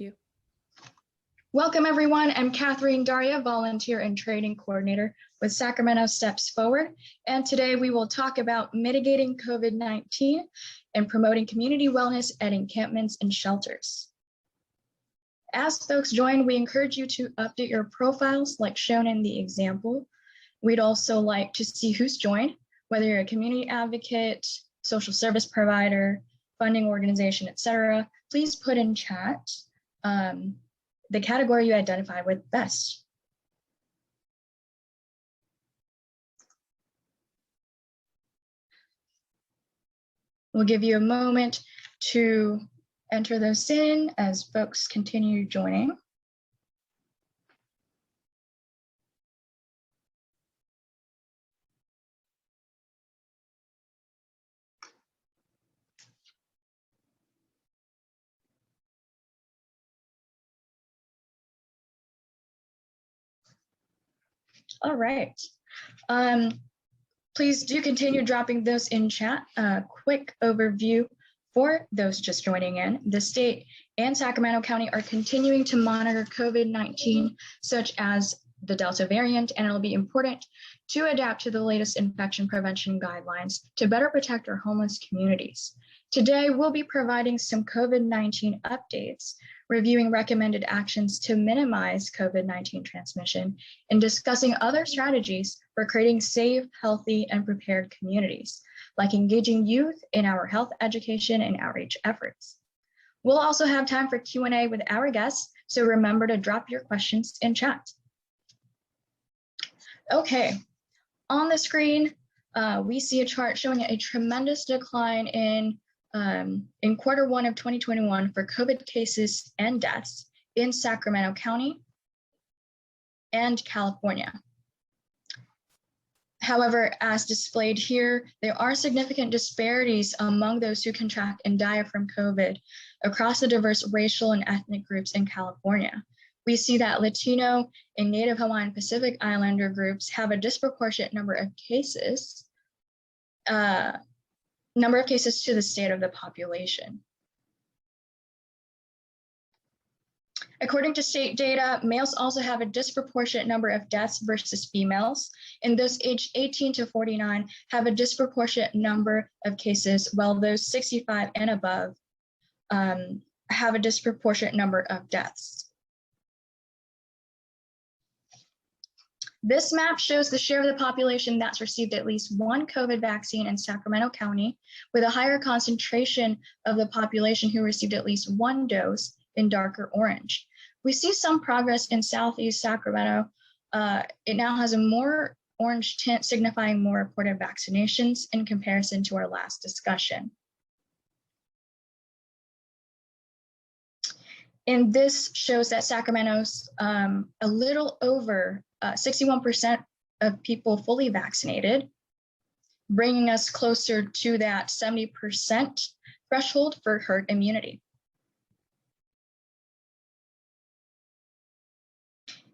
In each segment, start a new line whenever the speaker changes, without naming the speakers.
you.
Welcome everyone. I'm Catherine Daria, volunteer and training coordinator with Sacramento Steps Forward. And today we will talk about mitigating COVID-19 and promoting community wellness at encampments and shelters. As folks join, we encourage you to update your profiles like shown in the example. We'd also like to see who's joined, whether you're a community advocate, social service provider, funding organization, etc. Please put in chat the category you identify with best. We'll give you a moment to enter those in as folks continue joining. All right. Please do continue dropping those in chat. Quick overview for those just joining in. The state and Sacramento County are continuing to monitor COVID-19, such as the Delta variant, and it'll be important to adapt to the latest infection prevention guidelines to better protect our homeless communities. Today, we'll be providing some COVID-19 updates, reviewing recommended actions to minimize COVID-19 transmission, and discussing other strategies for creating safe, healthy, and prepared communities, like engaging youth in our health education and outreach efforts. We'll also have time for Q&A with our guests, so remember to drop your questions in chat. Okay, on the screen, we see a chart showing a tremendous decline in Q1 of 2021 for COVID cases and deaths in Sacramento County and California. However, as displayed here, there are significant disparities among those who contract and die from COVID across the diverse racial and ethnic groups in California. We see that Latino and Native Hawaiian Pacific Islander groups have a disproportionate number of cases to the state of the population. According to state data, males also have a disproportionate number of deaths versus females, and those aged 18 to 49 have a disproportionate number of cases, while those 65 and above have a disproportionate number of deaths. This map shows the share of the population that's received at least one COVID vaccine in Sacramento County, with a higher concentration of the population who received at least one dose in darker orange. We see some progress in Southeast Sacramento. It now has a more orange tint, signifying more reported vaccinations in comparison to our last discussion. And this shows that Sacramento's a little over 61% of people fully vaccinated, bringing us closer to that 70% threshold for herd immunity.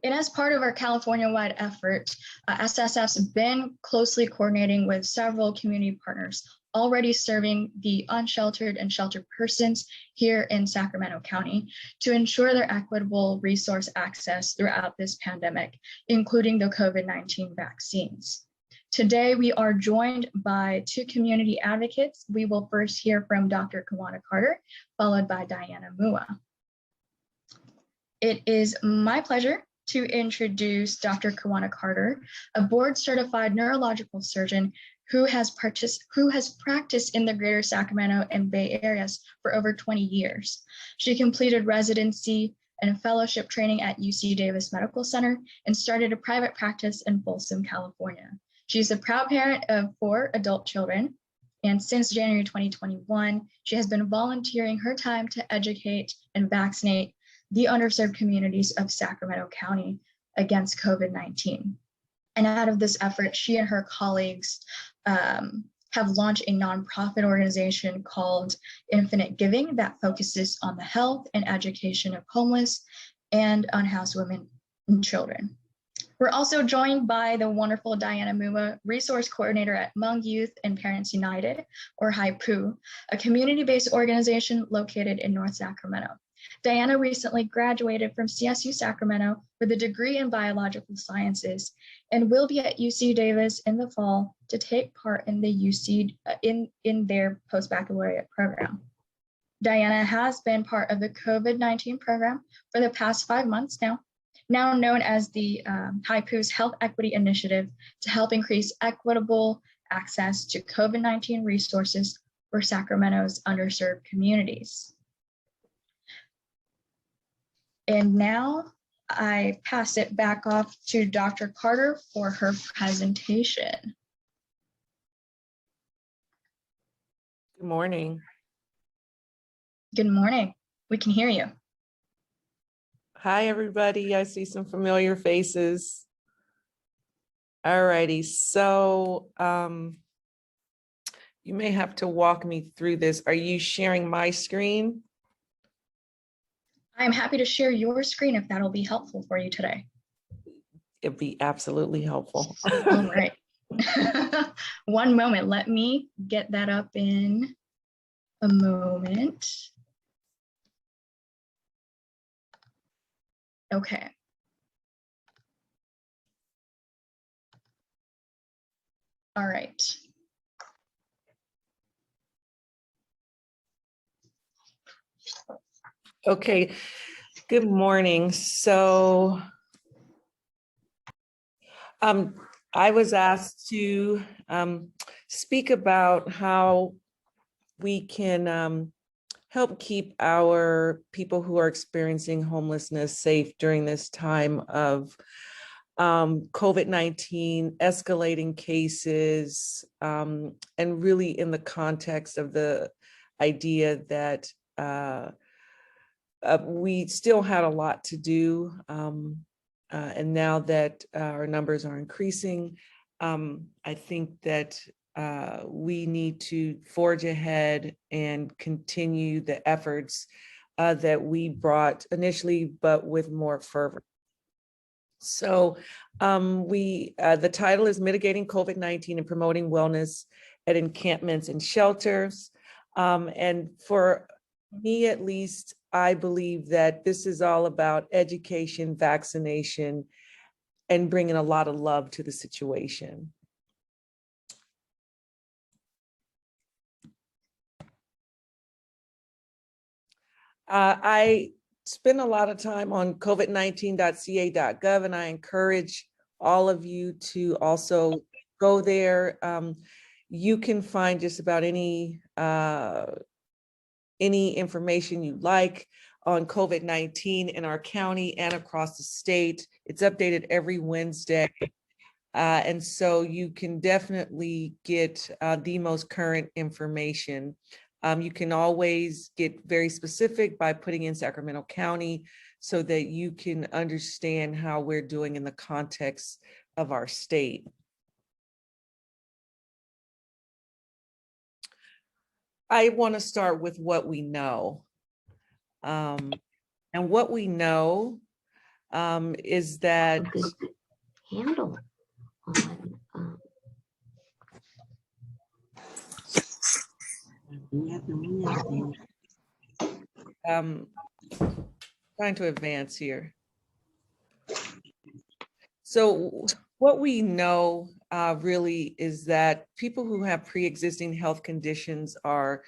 And as part of our California-wide effort, SSF's been closely coordinating with several community partners already serving the unsheltered and sheltered persons here in Sacramento County to ensure their equitable resource access throughout this pandemic, including the COVID-19 vaccines. Today, we are joined by two community advocates. We will first hear from Dr. Kawana Carter, followed by Diana Mua. It is my pleasure to introduce Dr. Kawana Carter, a board-certified neurological surgeon who has practiced in the greater Sacramento and Bay areas for over 20 years. She completed residency and fellowship training at UC Davis Medical Center and started a private practice in Folsom, California. She's a proud parent of 4 adult children, and since January 2021, she has been volunteering her time to educate and vaccinate the underserved communities of Sacramento County against COVID-19. And out of this effort, she and her colleagues have launched a nonprofit organization called Infinite Giving that focuses on the health and education of homeless and unhoused women and children. We're also joined by the wonderful Diana Mua, resource coordinator at Hmong Youth and Parents United, or HIPU, a community-based organization located in North Sacramento. Diana recently graduated from CSU Sacramento with a degree in biological sciences and will be at UC Davis in the fall to take part in the UC in their post-baccalaureate program. Diana has been part of the COVID-19 program for the past 5 months now known as the HIPU's Health Equity Initiative, to help increase equitable access to COVID-19 resources for Sacramento's underserved communities. And now I pass it back off to Dr. Carter for her presentation.
Good morning.
Good morning. We can hear you.
Hi, everybody. I see some familiar faces. All righty. So you may have to walk me through this. Are you sharing my screen?
I'm happy to share your screen if that'll be helpful for you today.
It'd be absolutely helpful.
All right. One moment. Let me get that up in a moment. Okay. All right.
Okay. Good morning. So I was asked to speak about how we can help keep our people who are experiencing homelessness safe during this time of COVID-19, escalating cases, and really in the context of the idea that we still had a lot to do. And now that our numbers are increasing, I think that we need to forge ahead and continue the efforts that we brought initially, but with more fervor. So the title is Mitigating COVID-19 and Promoting Wellness at Encampments and Shelters. And for me, at least, I believe that this is all about education, vaccination, and bringing a lot of love to the situation. I spend a lot of time on covid19.ca.gov, and I encourage all of you to also go there. You can find just about any information you like on COVID-19 in our county and across the state. It's updated every Wednesday. And so you can definitely get the most current information. You can always get very specific by putting in Sacramento County so that you can understand how we're doing in the context of our state. I want to start with what we know. And what we know is that
handle on
trying to advance here. So what we know really is that people who have pre-existing health conditions are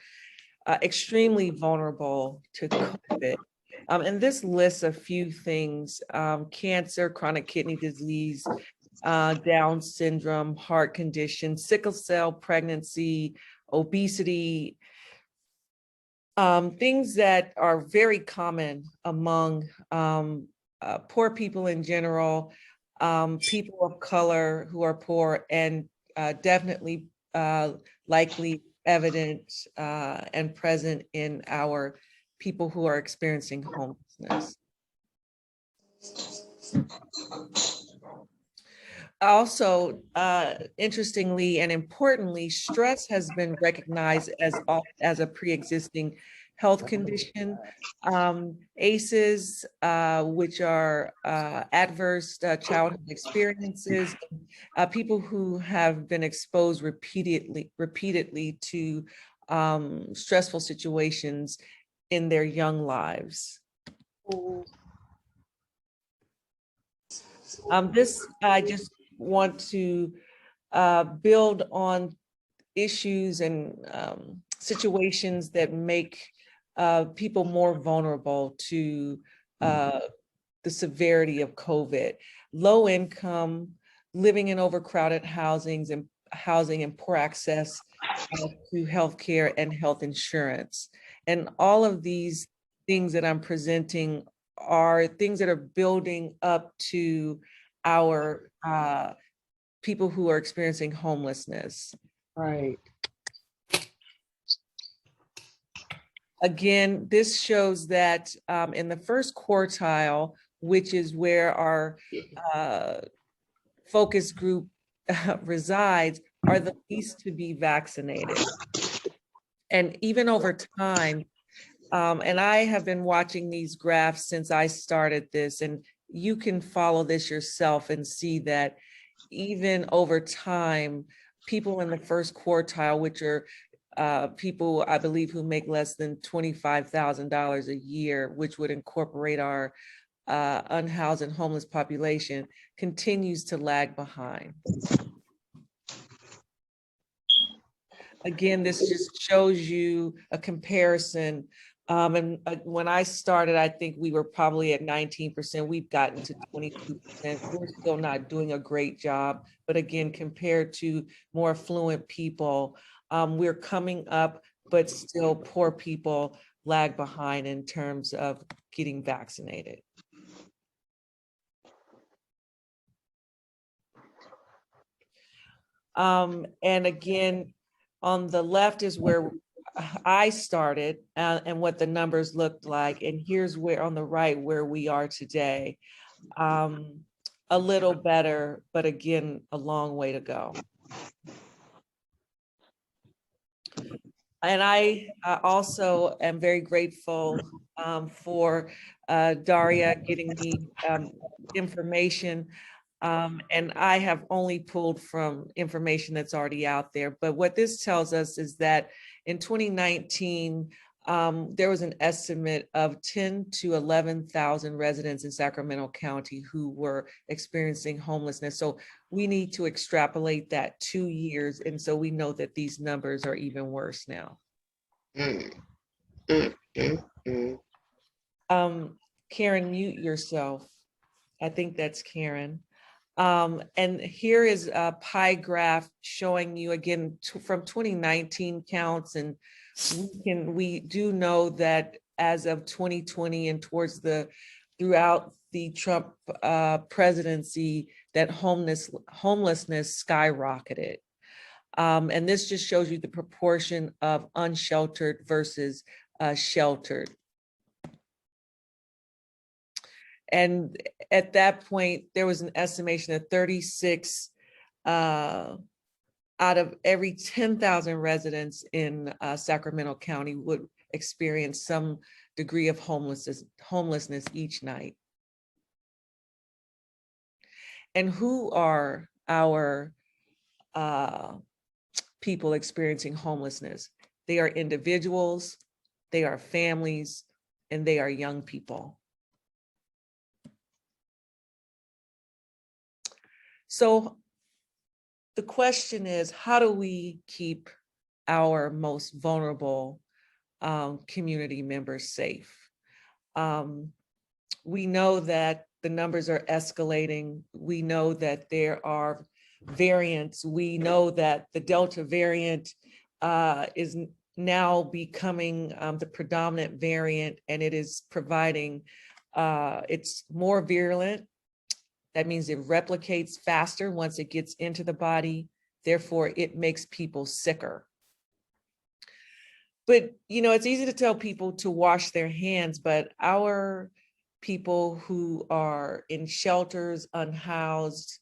extremely vulnerable to COVID. And this lists a few things: cancer, chronic kidney disease, Down syndrome, heart condition, sickle cell, pregnancy, obesity, things that are very common among poor people in general, people of color who are poor, and definitely likely evident and present in our people who are experiencing homelessness. Also, interestingly and importantly, stress has been recognized as a pre-existing health condition. ACEs, which are adverse childhood experiences, people who have been exposed repeatedly to stressful situations in their young lives. This, I just want to build on issues and situations that make people more vulnerable to the severity of COVID. Low income, living in overcrowded housing and poor access to healthcare and health insurance. And all of these things that I'm presenting are things that are building up to our people who are experiencing homelessness.
Right.
Again, this shows that in the first quartile, which is where our focus group resides, are the least to be vaccinated. And even over time, and I have been watching these graphs since I started this, and you can follow this yourself and see that even over time, people in the first quartile, which are people, I believe, who make less than $25,000 a year, which would incorporate our unhoused and homeless population, continues to lag behind. Again, this just shows you a comparison. And when I started, I think we were probably at 19%. We've gotten to 22%. We're still not doing a great job. But again, compared to more affluent people, we're coming up, but still poor people lag behind in terms of getting vaccinated. And again, on the left is where I started and what the numbers looked like. And here's where on the right, where we are today. A little better, but again, a long way to go. And I also am very grateful for Daria getting me information. And I have only pulled from information that's already out there. But what this tells us is that in 2019, there was an estimate of 10 to 11,000 residents in Sacramento County who were experiencing homelessness. So we need to extrapolate that 2 years. And so we know that these numbers are even worse now. Karen, mute yourself. I think that's Karen. And here is a pie graph showing you again from 2019 counts, and we do know that as of 2020 and throughout the Trump presidency, that homelessness skyrocketed. And this just shows you the proportion of unsheltered versus sheltered. And at that point, there was an estimation of 36 out of every 10,000 residents in Sacramento County would experience some degree of homelessness each night. And who are our people experiencing homelessness? They are individuals, they are families, and they are young people. So the question is, how do we keep our most vulnerable community members safe? We know that the numbers are escalating. We know that there are variants. We know that the Delta variant is now becoming the predominant variant, and it is providing, it's more virulent. That means it replicates faster once it gets into the body. Therefore, it makes people sicker. But, you know, it's easy to tell people to wash their hands, but our people who are in shelters, unhoused,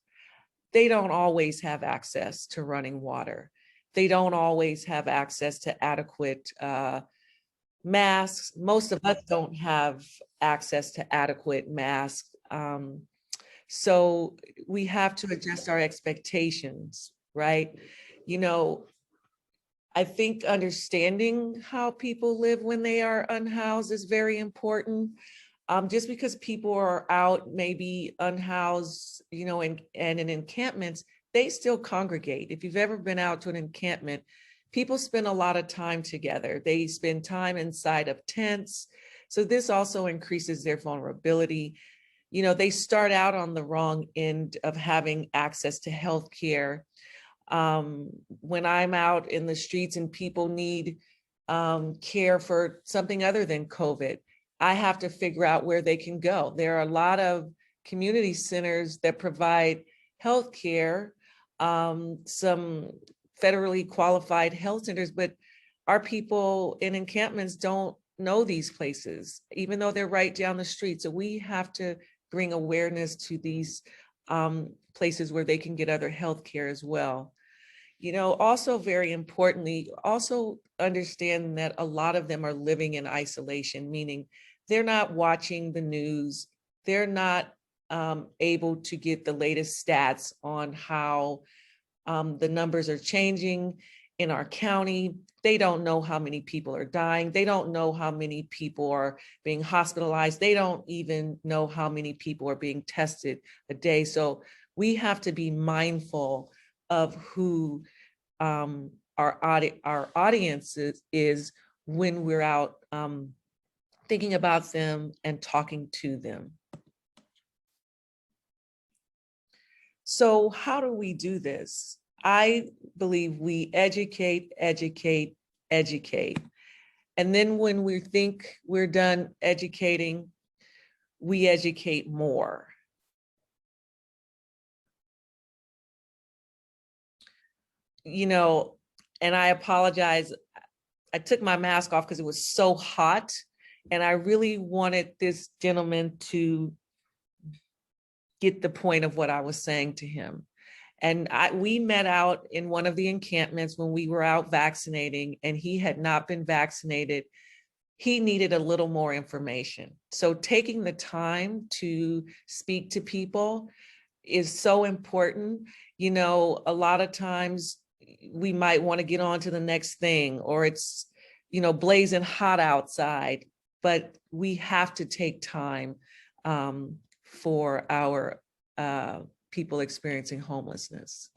they don't always have access to running water. They don't always have access to adequate masks. Most of us don't have access to adequate masks. So we have to adjust our expectations, right? You know, I think understanding how people live when they are unhoused is very important. just because people are out maybe unhoused, you know, and in encampments, they still congregate. If you've ever been out to an encampment, people spend a lot of time together. They spend time inside of tents. So this also increases their vulnerability. You know, they start out on the wrong end of having access to health care. When I'm out in the streets and people need care for something other than COVID, I have to figure out where they can go. There are a lot of community centers that provide health care, some federally qualified health centers, but our people in encampments don't know these places, even though they're right down the street. So we have to bring awareness to these places where they can get other health care as well. You know, also very importantly, also understand that a lot of them are living in isolation, meaning they're not watching the news. They're not able to get the latest stats on how the numbers are changing in our county. They don't know how many people are dying. They don't know how many people are being hospitalized. They don't even know how many people are being tested a day. So we have to be mindful of who our audience is when we're out thinking about them and talking to them. So how do we do this? I believe we educate, educate, educate. And then when we think we're done educating, we educate more. You know, and I apologize, I took my mask off because it was so hot, and I really wanted this gentleman to get the point of what I was saying to him. And we met out in one of the encampments when we were out vaccinating, and he had not been vaccinated. He needed a little more information. So taking the time to speak to people is so important. You know, a lot of times we might want to get on to the next thing, or it's, you know, blazing hot outside, but we have to take time for our people experiencing homelessness.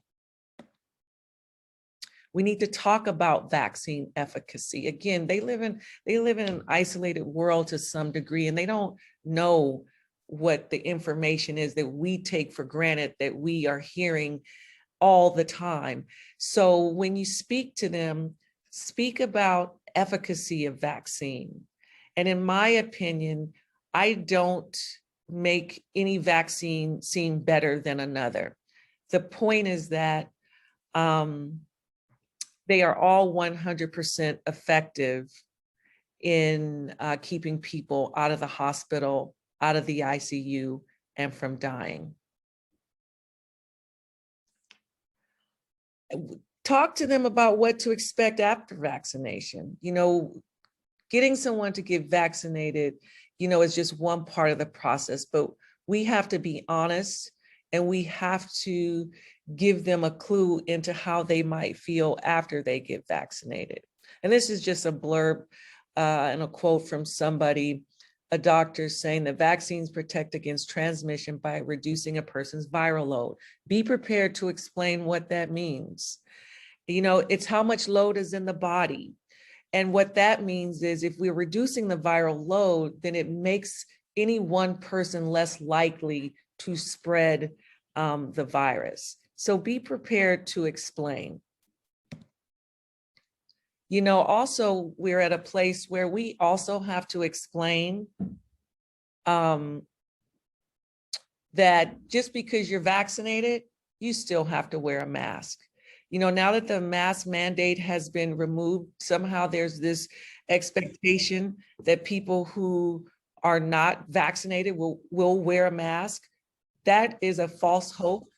We need to talk about vaccine efficacy. Again, they live in an isolated world to some degree, and they don't know what the information is that we take for granted that we are hearing all the time. So when you speak to them, speak about efficacy of vaccine. And in my opinion, I don't make any vaccine seem better than another. The point is that they are all 100% effective in keeping people out of the hospital, out of the ICU, and from dying. Talk to them about what to expect after vaccination. You know, getting someone to get vaccinated, you know, is just one part of the process, but we have to be honest, and we have to give them a clue into how they might feel after they get vaccinated. And this is just a blurb and a quote from somebody, a doctor, saying that vaccines protect against transmission by reducing a person's viral load. Be prepared to explain what that means. You know, it's how much load is in the body. And what that means is if we're reducing the viral load, then it makes any one person less likely to spread the virus. So be prepared to explain. You know, also, we're at a place where we also have to explain that just because you're vaccinated, you still have to wear a mask. You know, now that the mask mandate has been removed, somehow there's this expectation that people who are not vaccinated will wear a mask. That is a false hope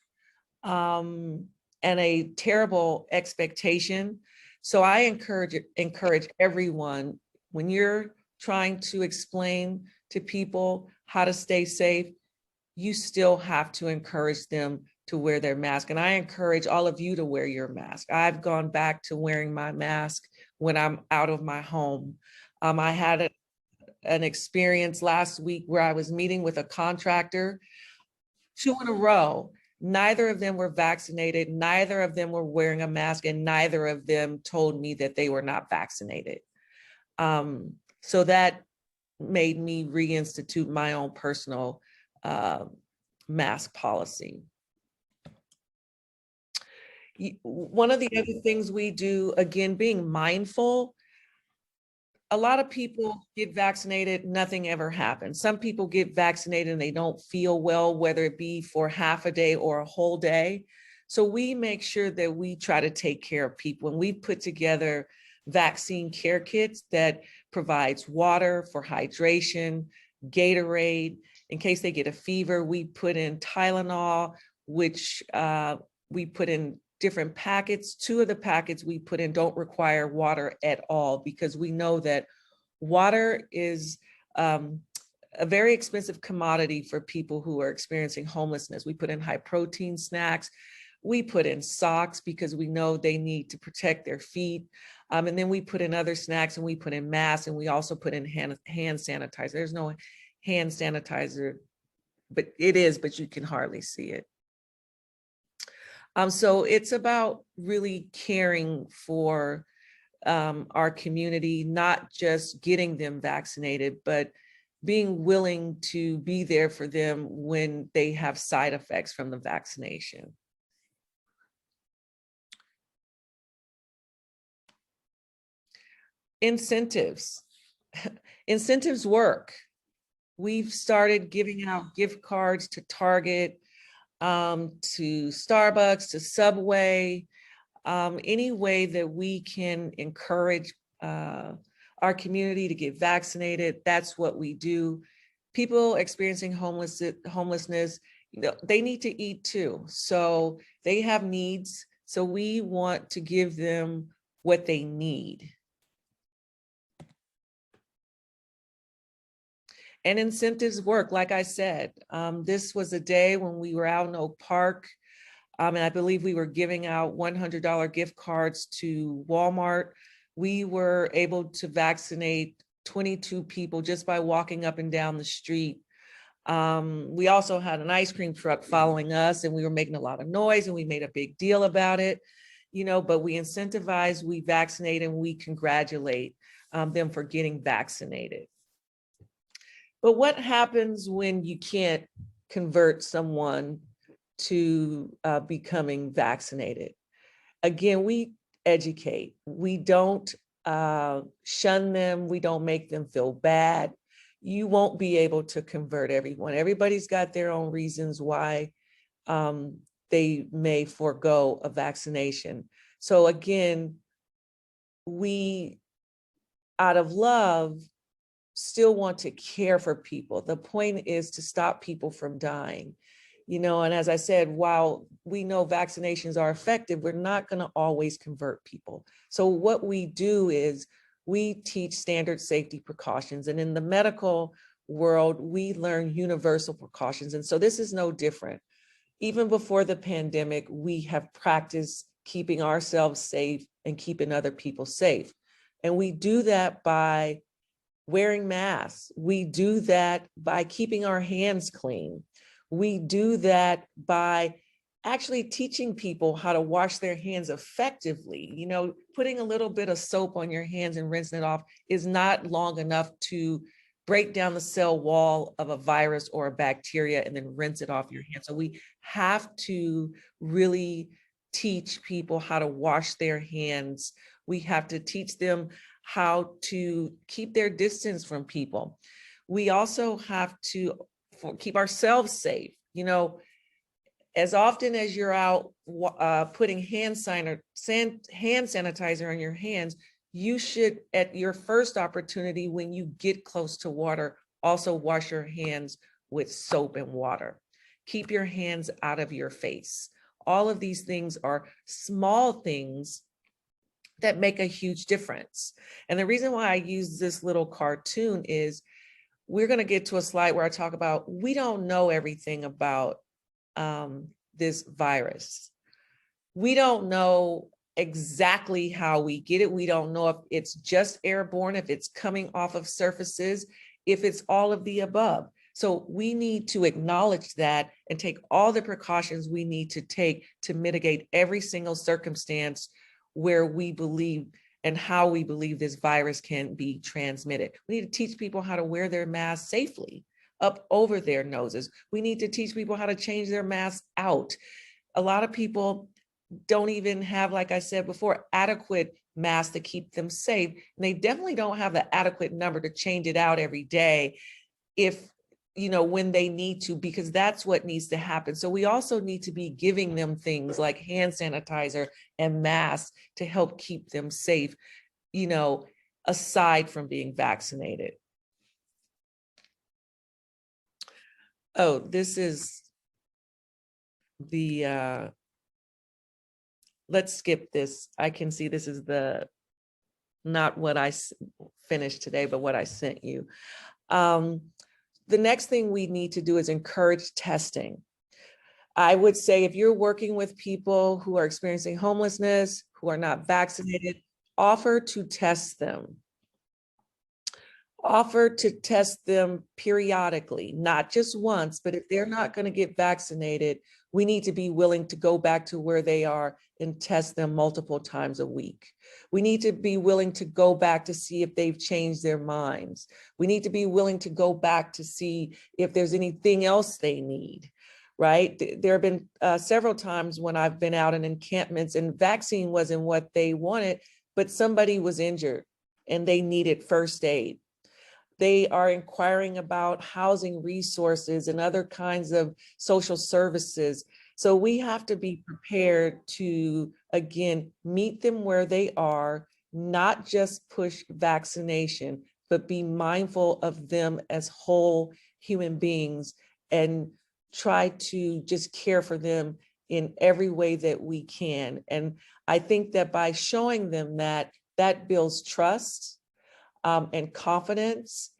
and a terrible expectation. So I encourage everyone, when you're trying to explain to people how to stay safe, you still have to encourage them to wear their mask. And I encourage all of you to wear your mask. I've gone back to wearing my mask when I'm out of my home. I had an experience last week where I was meeting with a contractor, 2 in a row. Neither of them were vaccinated, neither of them were wearing a mask, and neither of them told me that they were not vaccinated. So that made me reinstitute my own personal mask policy. One of the other things we do, again, being mindful, a lot of people get vaccinated, nothing ever happens. Some people get vaccinated and they don't feel well, whether it be for half a day or a whole day. So we make sure that we try to take care of people, and we put together vaccine care kits that provides water for hydration, Gatorade. In case they get a fever, we put in Tylenol, which we put in different packets. 2 of the packets we put in don't require water at all, because we know that water is a very expensive commodity for people who are experiencing homelessness. We put in high protein snacks. We put in socks because we know they need to protect their feet. And then we put in other snacks, and we put in masks, and we also put in hand sanitizer. There's no hand sanitizer, but it is, but you can hardly see it. So it's about really caring for our community, not just getting them vaccinated, but being willing to be there for them when they have side effects from the vaccination. Incentives. Incentives work. We've started giving out gift cards to Target, to Starbucks, to Subway, any way that we can encourage our community to get vaccinated. That's what we do. People experiencing homelessness, they need to eat too. So they have needs. So we want to give them what they need. And incentives work. Like I said, this was a day when we were out in Oak Park, and I believe we were giving out $100 gift cards to Walmart. We were able to vaccinate 22 people just by walking up and down the street. We also had an ice cream truck following us, and we were making a lot of noise, and we made a big deal about it, but we incentivize, we vaccinate, and we congratulate them for getting vaccinated. But what happens when you can't convert someone to becoming vaccinated? Again, we educate. We don't shun them. We don't make them feel bad. You won't be able to convert everyone. Everybody's got their own reasons why they may forego a vaccination. So again, we, out of love, still want to care for people. The point is to stop people from dying, and as I said, while we know vaccinations are effective, we're not going to always convert people. So what we do is we teach standard safety precautions, and in the medical world, we learn universal precautions. And so this is no different. Even before the pandemic, we have practiced keeping ourselves safe and keeping other people safe. And we do that by wearing masks. We do that by keeping our hands clean. We do that by actually teaching people how to wash their hands effectively. Putting a little bit of soap on your hands and rinsing it off is not long enough to break down the cell wall of a virus or a bacteria and then rinse it off your hands. So we have to really teach people how to wash their hands. We have to teach them how to keep their distance from people. We also have to keep ourselves safe. As often as you're out putting hand sanitizer on your hands, you should, at your first opportunity, when you get close to water, also wash your hands with soap and water. Keep your hands out of your face. All of these things are small things that make a huge difference. And the reason why I use this little cartoon is we're going to get to a slide where I talk about, we don't know everything about this virus. We don't know exactly how we get it. We don't know if it's just airborne, if it's coming off of surfaces, if it's all of the above. So we need to acknowledge that and take all the precautions we need to take to mitigate every single circumstance where we believe and how we believe this virus can be transmitted. We need to teach people how to wear their masks safely up over their noses. We need to teach people how to change their masks out. A lot of people don't even have, like I said before, adequate masks to keep them safe. And they definitely don't have the adequate number to change it out every day if, when they need to, because that's what needs to happen. So we also need to be giving them things like hand sanitizer and masks to help keep them safe, aside from being vaccinated. Oh, this is the, let's skip this. I can see this is not what I finished today, but what I sent you. The next thing we need to do is encourage testing. I would say if you're working with people who are experiencing homelessness, who are not vaccinated, offer to test them. Offer to test them periodically, not just once, but if they're not going to get vaccinated, we need to be willing to go back to where they are and test them multiple times a week. We need to be willing to go back to see if they've changed their minds. We need to be willing to go back to see if there's anything else they need, right? There have been several times when I've been out in encampments and vaccine wasn't what they wanted, but somebody was injured and they needed first aid. They are inquiring about housing resources and other kinds of social services. So we have to be prepared to, again, meet them where they are, not just push vaccination, but be mindful of them as whole human beings and try to just care for them in every way that we can. And I think that by showing them that builds trust and confidence,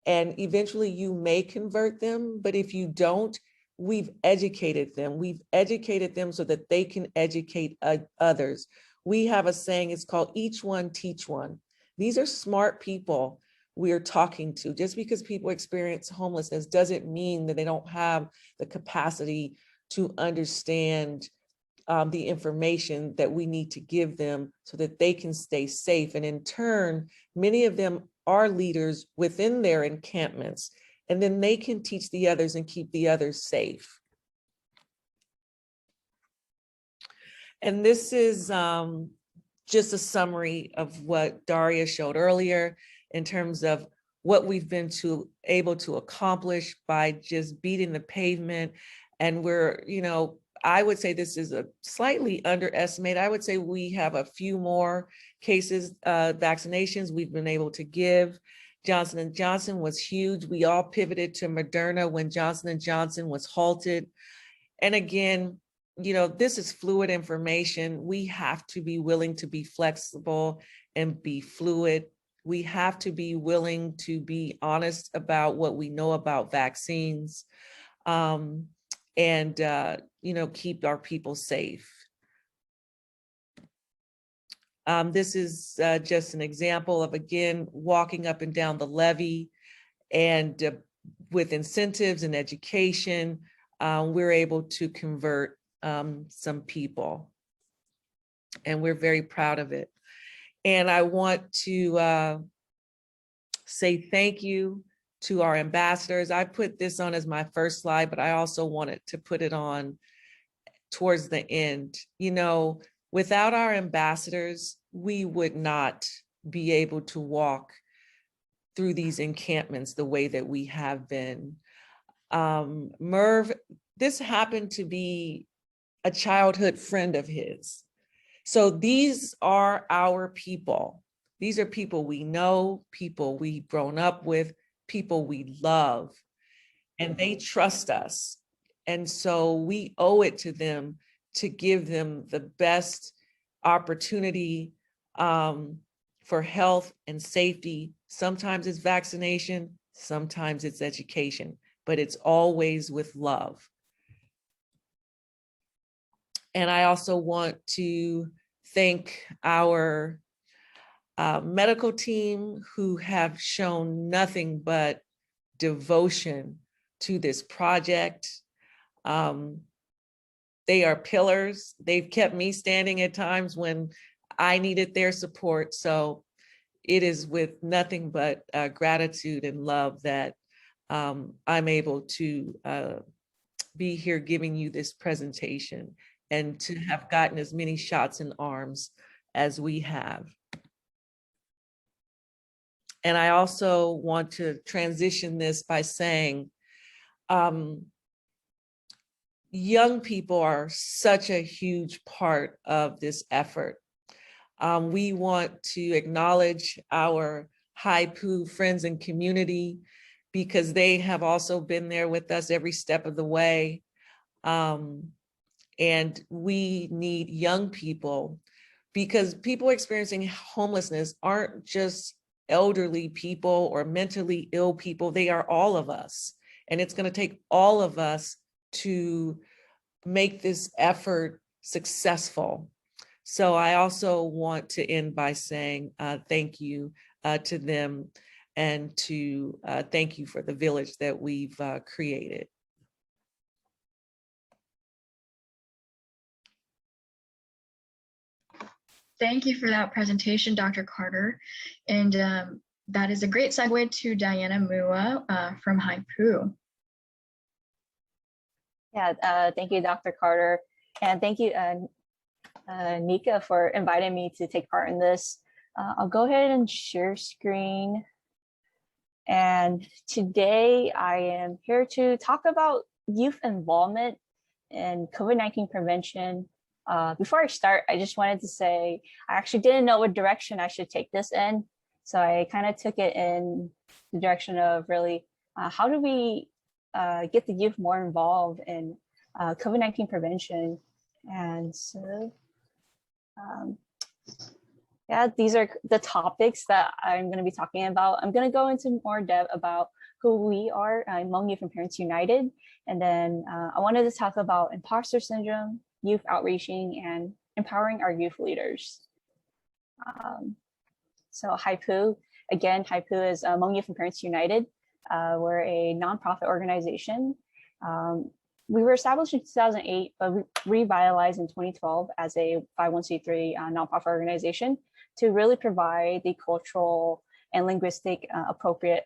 and eventually you may convert them, but if you don't, we've educated them. We've educated them so that they can educate others. We have a saying, it's called each one, teach one. These are smart people we're talking to. Just because people experience homelessness doesn't mean that they don't have the capacity to understand the information that we need to give them so that they can stay safe. And in turn, many of them are leaders within their encampments, and then they can teach the others and keep the others safe. And this is just a summary of what Daria showed earlier in terms of what we've been able to accomplish by just beating the pavement. And we're, I would say this is a slightly underestimated. I would say we have a few more cases, vaccinations we've been able to give. Johnson & Johnson was huge. We all pivoted to Moderna when Johnson & Johnson was halted. And again, this is fluid information. We have to be willing to be flexible and be fluid. We have to be willing to be honest about what we know about vaccines. And keep our people safe. This is just an example of, again, walking up and down the levee, and with incentives and education, we're able to convert some people, and we're very proud of it. And I want to say thank you to our ambassadors. I put this on as my first slide, but I also wanted to put it on towards the end. Without our ambassadors, we would not be able to walk through these encampments the way that we have been. Merv, this happened to be a childhood friend of his. So these are our people. These are people we know, people we've grown up with, people we love, and they trust us. And so we owe it to them to give them the best opportunity for health and safety. Sometimes it's vaccination, sometimes it's education, but it's always with love. And I also want to thank our medical team, who have shown nothing but devotion to this project. They are pillars. They've kept me standing at times when I needed their support. So it is with nothing but gratitude and love that I'm able to be here giving you this presentation and to have gotten as many shots in arms as we have. And I also want to transition this by saying, young people are such a huge part of this effort. We want to acknowledge our HIPOO friends and community because they have also been there with us every step of the way. And we need young people because people experiencing homelessness aren't just elderly people or mentally ill people, they are all of us. And it's going to take all of us to make this effort successful. So I also want to end by saying thank you to them and to thank you for the village that we've created.
Thank you for that presentation, Dr. Carter. And that is a great segue to Diana Mua from HIPOO.
Yeah, thank you, Dr. Carter. And thank you, Nika, for inviting me to take part in this. I'll go ahead and share screen. And today I am here to talk about youth involvement in COVID-19 prevention. Before I start, I just wanted to say, I actually didn't know what direction I should take this in. So I kind of took it in the direction of really, how do we get the youth more involved in COVID-19 prevention? And so, yeah, these are the topics that I'm going to be talking about. I'm going to go into more depth about who we are, Hmong Youth and Parents United. And then I wanted to talk about imposter syndrome, youth outreaching, and empowering our youth leaders. So HIPOO, again, HIPOO is Hmong Youth and Parents United. We're a nonprofit organization. We were established in 2008, but we revitalized in 2012 as a 501c3 nonprofit organization to really provide the cultural and linguistic appropriate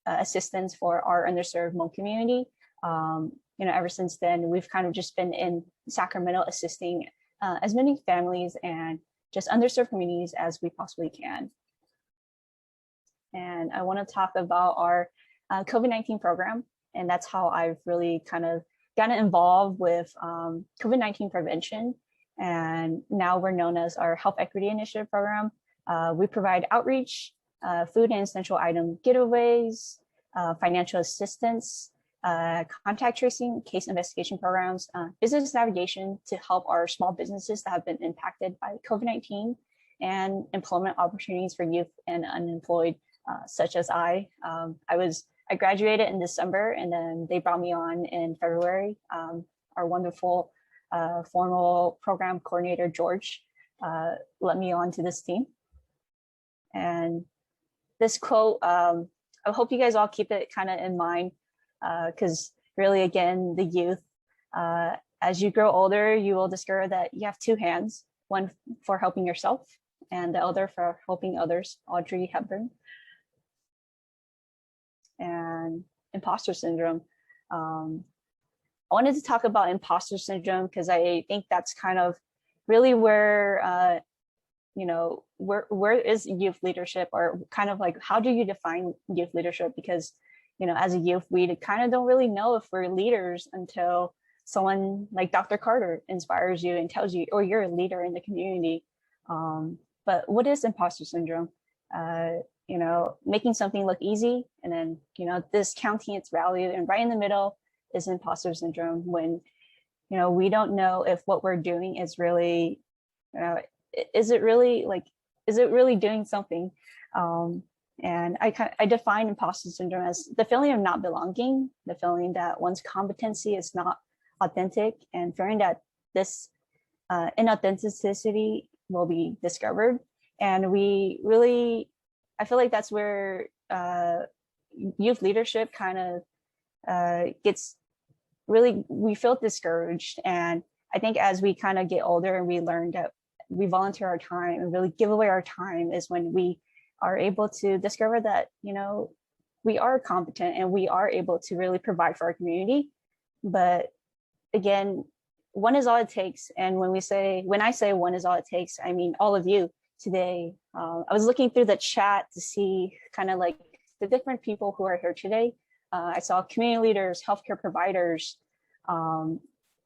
assistance for our underserved Hmong community. Ever since then, we've kind of just been in Sacramento assisting as many families and just underserved communities as we possibly can. And I want to talk about our COVID-19 program, and that's how I've really kind of gotten involved with COVID-19 prevention. And now we're known as our Health Equity Initiative program. We provide outreach, food and essential item giveaways, financial assistance, contact tracing, case investigation programs, business navigation to help our small businesses that have been impacted by COVID-19, and employment opportunities for youth and unemployed, such as I. I graduated in December, and then they brought me on in February. Our wonderful formal program coordinator, George, let me on to this team. And this quote, I hope you guys all keep it kind of in mind, because really, again, the youth, as you grow older, you will discover that you have two hands, one for helping yourself and the other for helping others, Audrey Hepburn. And imposter syndrome. I wanted to talk about imposter syndrome because I think that's kind of really where, where is youth leadership, or kind of like, how do you define youth leadership? Because, as a youth, we kind of don't really know if we're leaders until someone like Dr. Carter inspires you and tells you, or you're a leader in the community. But what is imposter syndrome? Making something look easy and then, discounting its value, and right in the middle is imposter syndrome when, we don't know if what we're doing is really, is it really doing something? And I define imposter syndrome as the feeling of not belonging, the feeling that one's competency is not authentic, and fearing that this inauthenticity will be discovered. And I feel like that's where, youth leadership kind of we feel discouraged. And I think as we kind of get older and we learn that we volunteer our time and really give away our time is when we are able to discover that, we are competent and we are able to really provide for our community. But again, one is all it takes. And when I say one is all it takes, I mean all of you today. I was looking through the chat to see kind of like the different people who are here today. I saw community leaders, healthcare providers,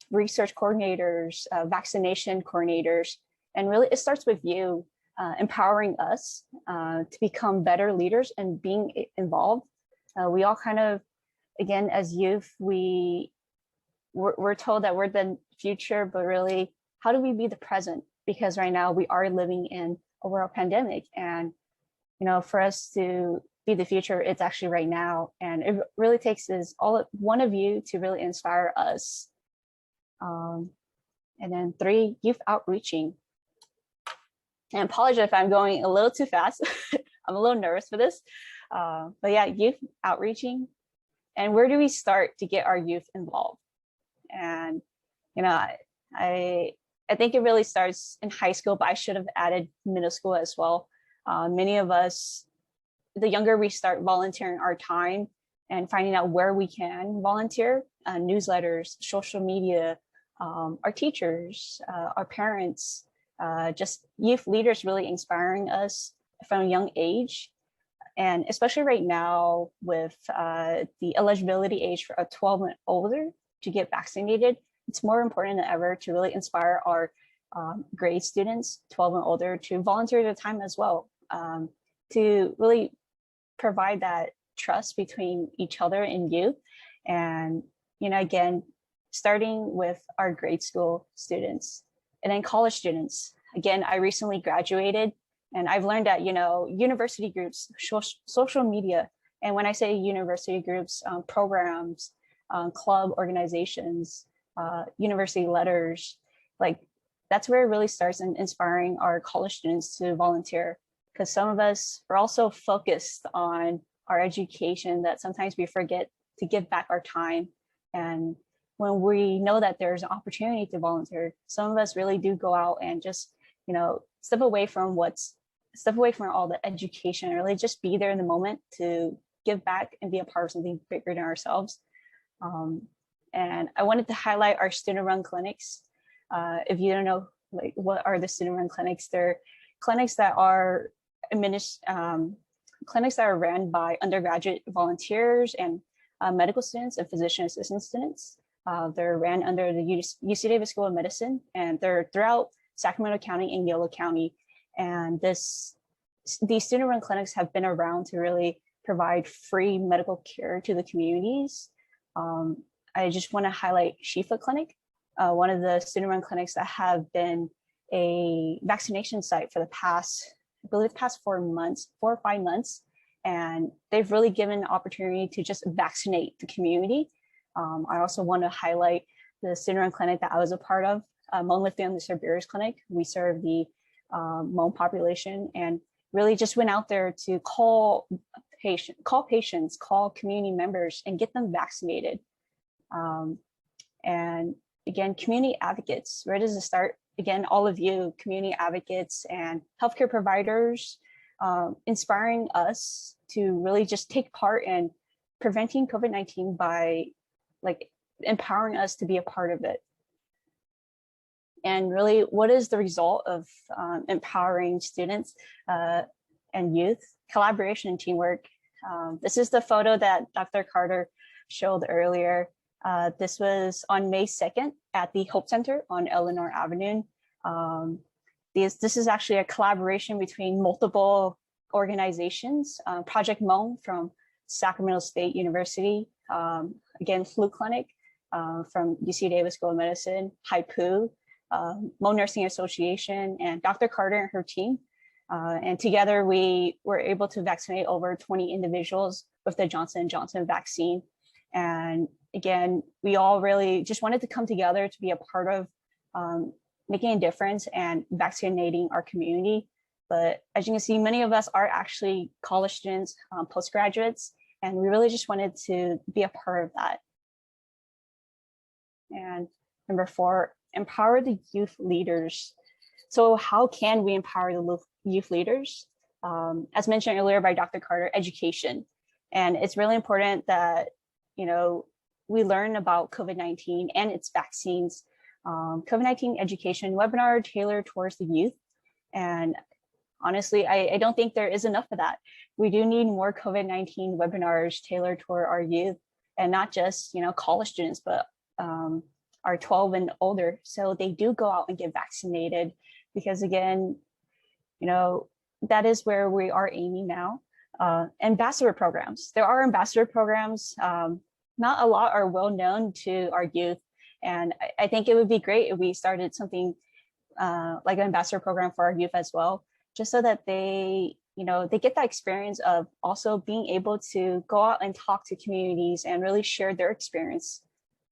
research coordinators, vaccination coordinators, and really it starts with you empowering us to become better leaders and being involved. We all kind of, again, as youth, we're told that we're the future, but really, how do we be the present? Because right now we are living in a world pandemic, and for us to be the future, it's actually right now. And it really takes one of you to really inspire us. And then 3, youth outreaching. And I apologize if I'm going a little too fast. I'm a little nervous for this. But yeah, youth outreaching. And where do we start to get our youth involved? And, I think it really starts in high school, but I should have added middle school as well. Many of us, the younger we start volunteering our time and finding out where we can volunteer, newsletters, social media, our teachers, our parents, just youth leaders really inspiring us from a young age. And especially right now with the eligibility age for 12 and older to get vaccinated, it's more important than ever to really inspire our grade students, 12 and older, to volunteer their time as well, to really provide that trust between each other and youth. And, again, starting with our grade school students and then college students. Again, I recently graduated and I've learned that, university groups, social media, and when I say university groups, programs, club organizations, university letters, like that's where it really starts in inspiring our college students to volunteer. Because some of us are also focused on our education that sometimes we forget to give back our time. And when we know that there's an opportunity to volunteer, some of us really do go out and just, step away from all the education and really just be there in the moment to give back and be a part of something bigger than ourselves. And I wanted to highlight our student-run clinics. If you don't know, like, what are the student-run clinics? They're clinics that are ran by undergraduate volunteers and medical students and physician assistant students. They're ran under the UC Davis School of Medicine, and they're throughout Sacramento County and Yolo County. And these student-run clinics have been around to really provide free medical care to the communities. I just want to highlight Shifa Clinic, one of the student-run clinics that have been a vaccination site for the past 4 or 5 months. And they've really given an opportunity to just vaccinate the community. I also want to highlight the student-run clinic that I was a part of, Hmong Family Served Bearers Clinic. We serve the Hmong population and really just went out there to call patients, call community members and get them vaccinated. And again, community advocates, where does it start? Again, all of you, community advocates and healthcare providers, inspiring us to really just take part in preventing COVID-19 by empowering us to be a part of it. And really, what is the result of empowering students and youth? Collaboration and teamwork. This is the photo that Dr. Carter showed earlier. This was on May 2nd at the Hope Center on Eleanor Avenue. This is actually a collaboration between multiple organizations. Project Hmong from Sacramento State University, again, Flu Clinic from UC Davis School of Medicine, HIPU, Hmong Nursing Association, and Dr. Carter and her team. And together we were able to vaccinate over 20 individuals with the Johnson & Johnson vaccine. And again, we all really just wanted to come together to be a part of making a difference and vaccinating our community. But as you can see, many of us are actually college students, postgraduates, And we really just wanted to be a part of that. And number 4, empower the youth leaders. So how can we empower the youth leaders? As mentioned earlier by Dr. Carter, education. And it's really important that, we learn about COVID-19 and its vaccines. COVID-19 education webinar tailored towards the youth. And honestly, I don't think there is enough of that. We do need more COVID-19 webinars tailored toward our youth, and not just, college students, but are 12 and older. So they do go out and get vaccinated, because again, that is where we are aiming now. Ambassador programs. There are ambassador programs. Not a lot are well known to our youth. And I think it would be great if we started something like an ambassador program for our youth as well, just so that they get that experience of also being able to go out and talk to communities and really share their experience.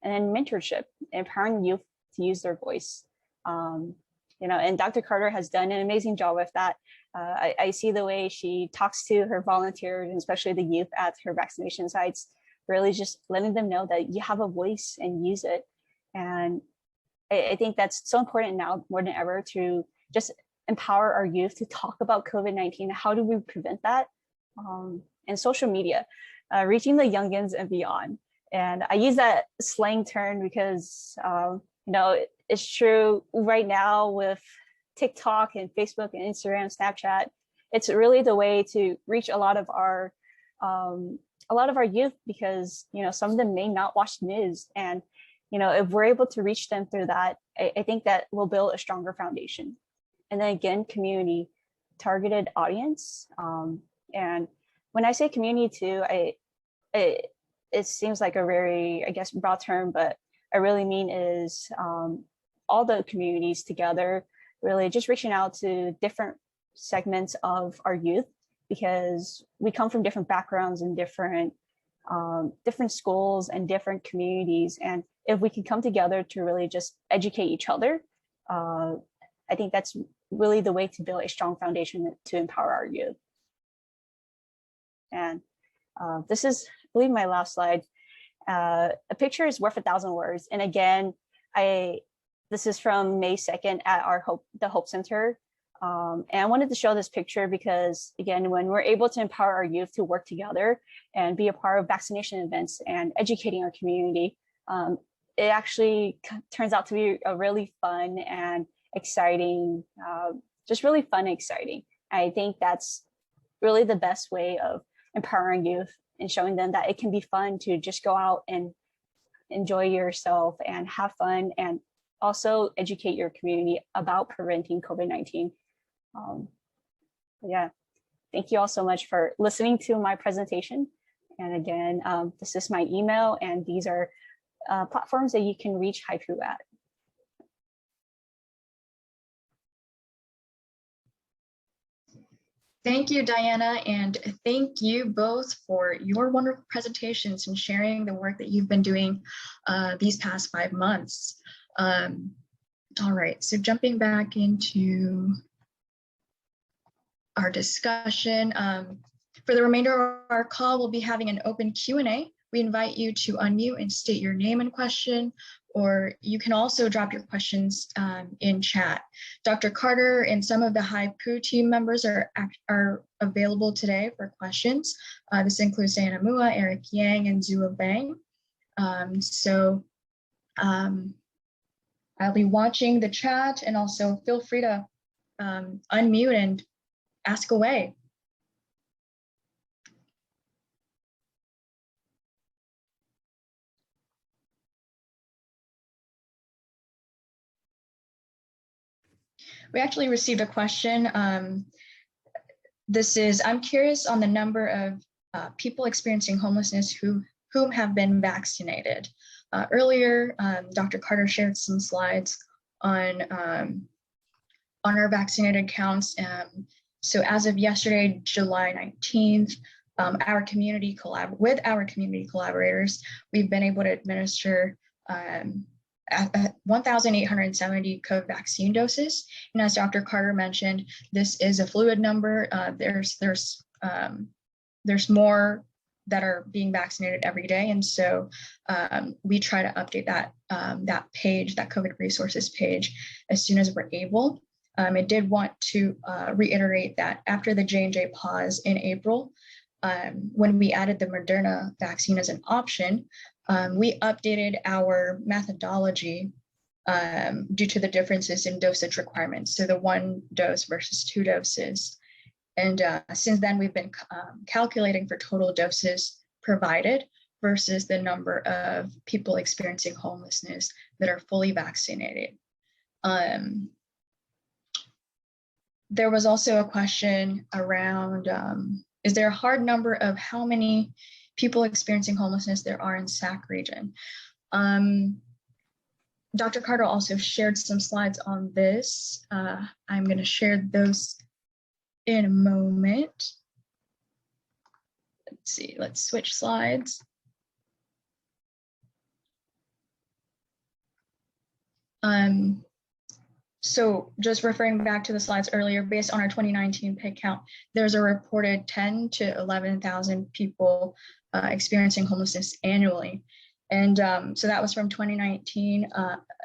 And then mentorship, empowering youth to use their voice. And Dr. Carter has done an amazing job with that. I see the way she talks to her volunteers, and especially the youth at her vaccination sites, really just letting them know that you have a voice and use it. And I think that's so important now more than ever, to just empower our youth to talk about COVID-19. How do we prevent that? And social media, reaching the youngins and beyond. And I use that slang term because, it's true right now with TikTok and Facebook and Instagram, Snapchat. It's really the way to reach a lot of our youth, because, some of them may not watch the news. And, if we're able to reach them through that, I think that will build a stronger foundation. And then again, community, targeted audience. And when I say community too, it seems like a very, broad term, but I really mean is all the communities together, really just reaching out to different segments of our youth, because we come from different backgrounds and different schools and different communities. And if we can come together to really just educate each other, I think that's really the way to build a strong foundation to empower our youth. And this is, I believe, my last slide. A picture is worth 1,000 words. And again, this is from May 2nd at the Hope Center. And I wanted to show this picture because, again, when we're able to empower our youth to work together and be a part of vaccination events and educating our community, it actually turns out to be a really fun and exciting, just really fun and exciting. I think that's really the best way of empowering youth and showing them that it can be fun to just go out and enjoy yourself and have fun, and also educate your community about preventing COVID-19. Yeah, thank you all so much for listening to my presentation. And again, this is my email, and these are platforms that you can reach HIPU at.
Thank you, Diana, and thank you both for your wonderful presentations and sharing the work that you've been doing these past 5 months. All right, so jumping back into our discussion, for the remainder of our call, we'll be having an open Q&A. We invite you to unmute and state your name and question, or you can also drop your questions in chat. Dr. Carter and some of the HIPU team members are available today for questions. This includes Diana Mua, Eric Yang, and Zua Bang. I'll be watching the chat, and also feel free to unmute and ask away. We actually received a question. I'm curious on the number of people experiencing homelessness whom have been vaccinated. Earlier, Dr. Carter shared some slides on our vaccinated counts. So as of yesterday, July 19th, with our community collaborators, we've been able to administer 1,870 COVID vaccine doses. And as Dr. Carter mentioned, this is a fluid number. There's more that are being vaccinated every day. And so we try to update that page, that COVID resources page, as soon as we're able. I did want to reiterate that after the J&J pause in April, when we added the Moderna vaccine as an option, we updated our methodology due to the differences in dosage requirements. So the 1 dose versus 2 doses. And since then, we've been calculating for total doses provided versus the number of people experiencing homelessness that are fully vaccinated. There was also a question around, is there a hard number of how many people experiencing homelessness there are in SAC region? Dr. Carter also shared some slides on this. I'm going to share those in a moment. Let's see, let's switch slides. So just referring back to the slides earlier, based on our 2019 pig count, there's a reported 10 to 11,000 people experiencing homelessness annually. And so that was from 2019.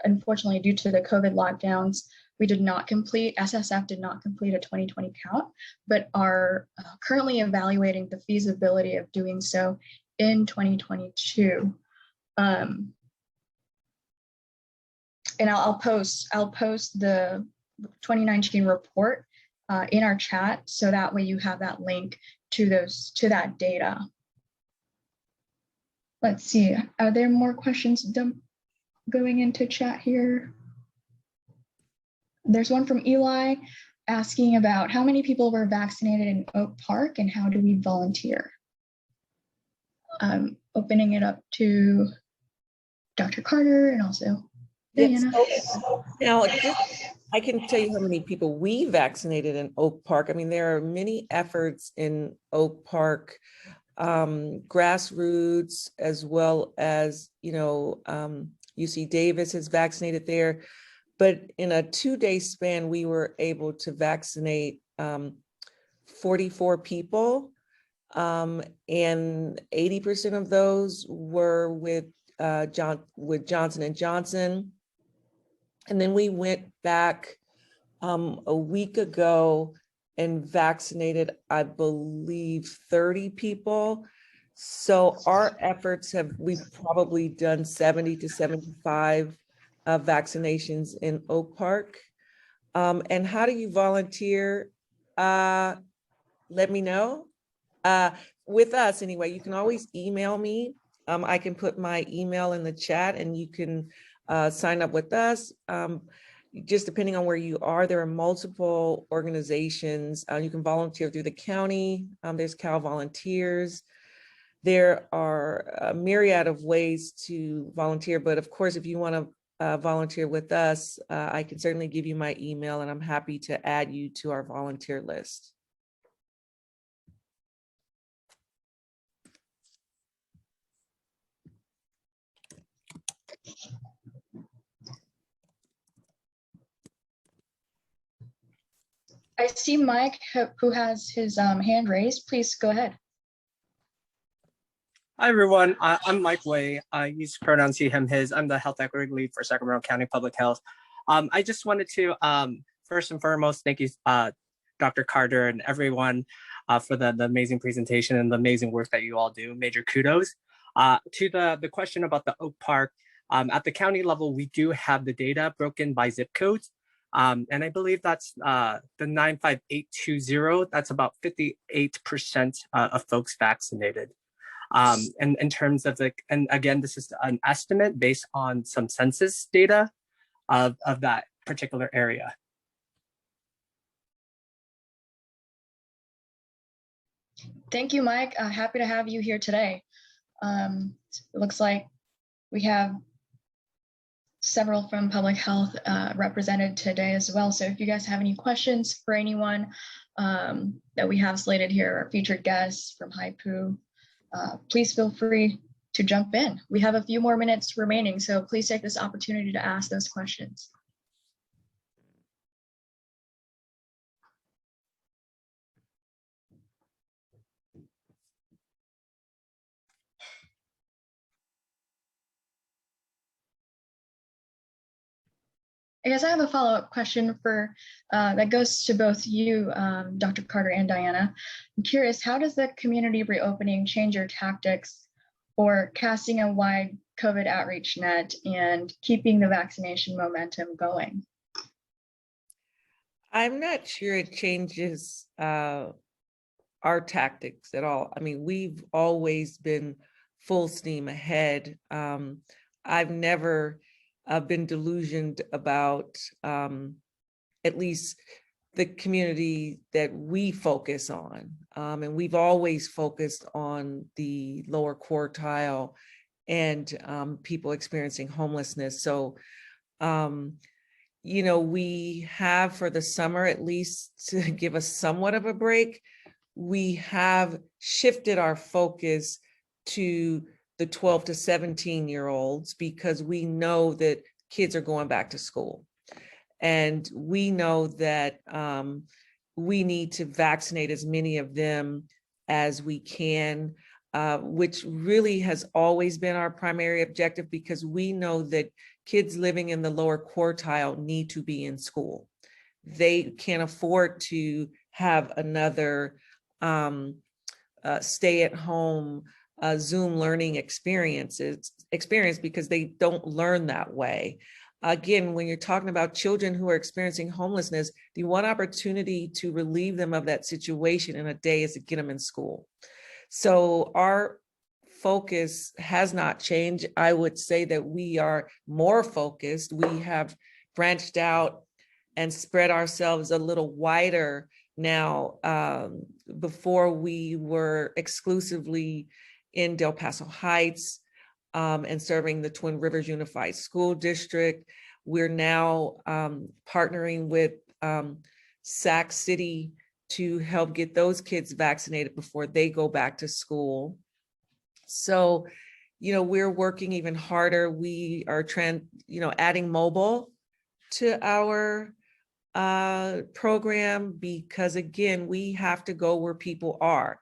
Unfortunately, due to the COVID lockdowns, we did not complete, SSF did not complete a 2020 count, but are currently evaluating the feasibility of doing so in 2022. And I'll post the 2019 report in our chat, so that way you have that link to that data. Let's see, are there more questions going into chat here? There's one from Eli asking about how many people were vaccinated in Oak Park and how do we volunteer? I'm opening it up to Dr. Carter and also Diana.
Yes. So, now, I can tell you how many people we vaccinated in Oak Park. I mean, there are many efforts in Oak Park, grassroots, as well as, UC Davis has vaccinated there. But in a 2-day span, we were able to vaccinate 44 people, and 80% of those were with Johnson & Johnson. And then we went back a week ago and vaccinated, I believe, 30 people. So our efforts we've probably done 70 to 75 vaccinations in Oak Park. And how do you volunteer? Let me know. With us anyway, you can always email me. I can put my email in the chat and you can sign up with us. Just depending on where you are, there are multiple organizations. You can volunteer through the county. There's Cal Volunteers. There are a myriad of ways to volunteer, but of course, if you want to volunteer with us, I can certainly give you my email and I'm happy to add you to our volunteer list.
I see Mike, who has his hand raised. Please go ahead.
Hi, everyone. I'm Mike Way. I use pronouns he, him, his. I'm the health equity lead for Sacramento County Public Health. I just wanted to, first and foremost, thank you, Dr. Carter and everyone for the amazing presentation and the amazing work that you all do. Major kudos. To the question about the Oak Park, at the county level, we do have the data broken by zip codes. And I believe that's the 95820. That's about 58% of folks vaccinated. And in terms of and again, this is an estimate based on some census data of that particular area.
Thank you, Mike. Happy to have you here today. It looks like we have several from public health represented today as well. So if you guys have any questions for anyone that we have slated here, our featured guests from HIPU, please feel free to jump in. We have a few more minutes remaining, so please take this opportunity to ask those questions. I guess I have a follow-up question for that goes to both you, Dr. Carter and Diana. I'm curious, how does the community reopening change your tactics for casting a wide COVID outreach net and keeping the vaccination momentum going?
I'm not sure it changes our tactics at all. I mean, we've always been full steam ahead. I've never been delusioned about at least the community that we focus on. And we've always focused on the lower quartile and people experiencing homelessness. So, you know, we have for the summer, at least to give us somewhat of a break, we have shifted our focus to the 12 to 17-year-olds because we know that kids are going back to school. And we know that we need to vaccinate as many of them as we can, which really has always been our primary objective because we know that kids living in the lower quartile need to be in school. They can't afford to have another stay at home Zoom learning experience because they don't learn that way. Again, when you're talking about children who are experiencing homelessness, the one opportunity to relieve them of that situation in a day is to get them in school. So our focus has not changed. I would say that we are more focused. We have branched out and spread ourselves a little wider now. Before we were exclusively in Del Paso Heights and serving the Twin Rivers Unified School District. We're now partnering with Sac City to help get those kids vaccinated before they go back to school. So, you know, we're working even harder. We are adding mobile to our program because, again, we have to go where people are.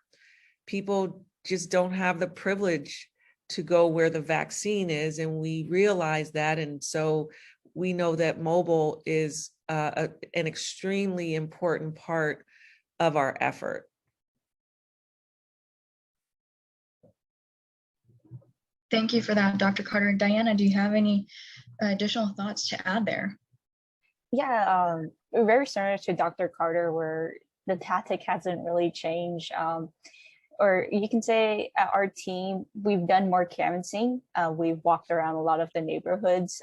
People just don't have the privilege to go where the vaccine is, and we realize that. And so we know that mobile is an extremely important part of our effort.
Thank you for that, Dr. Carter. Diana, do you have any additional thoughts to add there?
Yeah, very similar to Dr. Carter, where the tactic hasn't really changed. Or you can say at our team, we've done more canvassing. We've walked around a lot of the neighborhoods,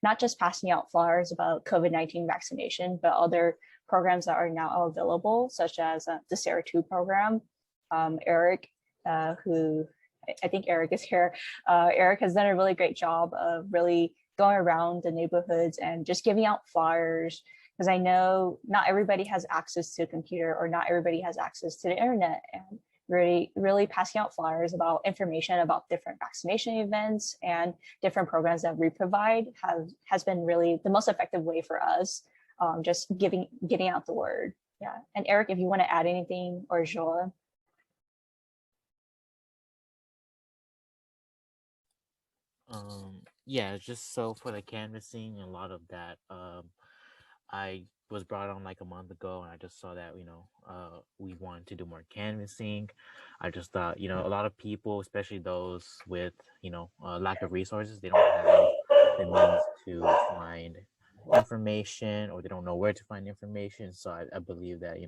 not just passing out flyers about COVID-19 vaccination, but other programs that are now available, such as the Sarah 2 program. Eric, who I think Eric is here. Eric has done a really great job of really going around the neighborhoods and just giving out flyers, because I know not everybody has access to a computer or not everybody has access to the internet, and really passing out flyers about information about different vaccination events and different programs that we provide has been really the most effective way for us, just getting out the word. Yeah. And Eric, if you want to add anything, or Joa.
Yeah, just so for the canvassing, a lot of that, I was brought on like a month ago, and I just saw that, we wanted to do more canvassing. I just thought, a lot of people, especially those with, lack of resources, they don't have the means to find information, or they don't know where to find information. So I believe that,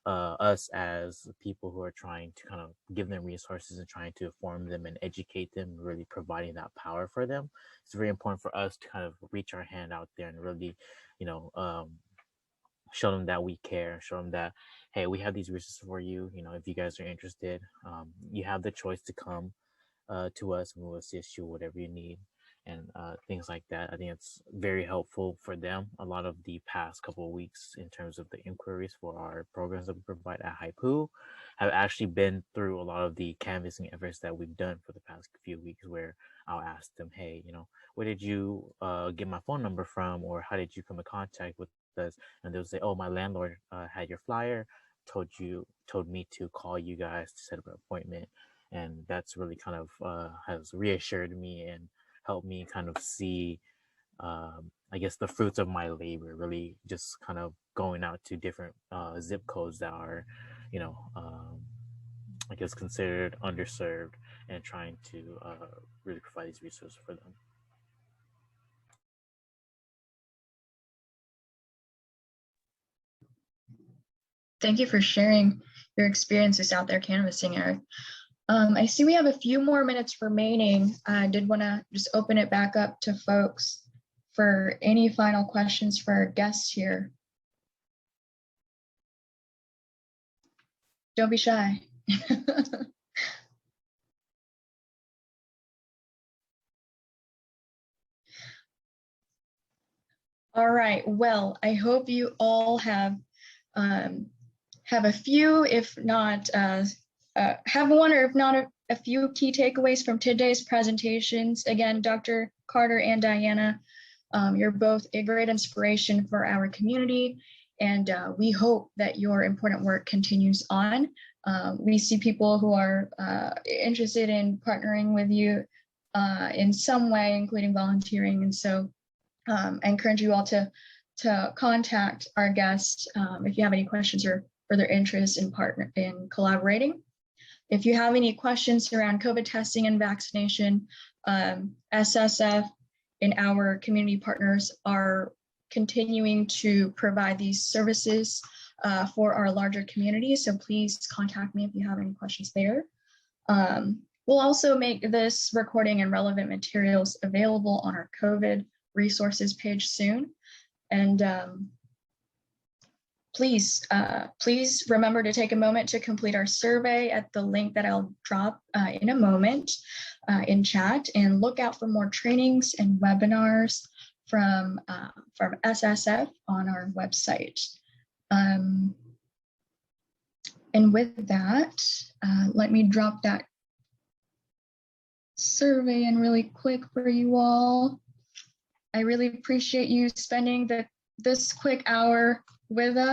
us as people who are trying to kind of give them resources and trying to inform them and educate them, really providing that power for them, it's very important for us to kind of reach our hand out there and really, show them that we care, show them that, hey, we have these resources for you. If you guys are interested, you have the choice to come to us, and we'll assist you with whatever you need, and things like that. I think it's very helpful for them. A lot of the past couple of weeks, in terms of the inquiries for our programs that we provide at Haipu, have actually been through a lot of the canvassing efforts that we've done for the past few weeks, where I'll ask them, hey, where did you get my phone number from, or how did you come in contact with us? And they'll say, oh, my landlord had your flyer, told me to call you guys to set up an appointment. And that's really kind of has reassured me and helped me kind of see I guess the fruits of my labor, really just kind of going out to different zip codes that are, you know, I guess considered underserved, and trying to really provide these resources for them.
Thank you for sharing your experiences out there canvassing, Eric. I see we have a few more minutes remaining. I did want to just open it back up to folks for any final questions for our guests here. Don't be shy. All right, well, I hope you all have a few, if not, have one or if not a few key takeaways from today's presentations. Again, Dr. Carter and Diana, you're both a great inspiration for our community, and we hope that your important work continues on. We see people who are interested in partnering with you in some way, including volunteering, and so I encourage you all to contact our guests if you have any questions or further interest in collaborating. If you have any questions around COVID testing and vaccination, SSF and our community partners are continuing to provide these services for our larger community. So please contact me if you have any questions there. We'll also make this recording and relevant materials available on our COVID resources page soon. And please remember to take a moment to complete our survey at the link that I'll drop in a moment in chat, and look out for more trainings and webinars from SSF on our website. And with that, let me drop that survey in really quick for you all. I really appreciate you spending this quick hour with us.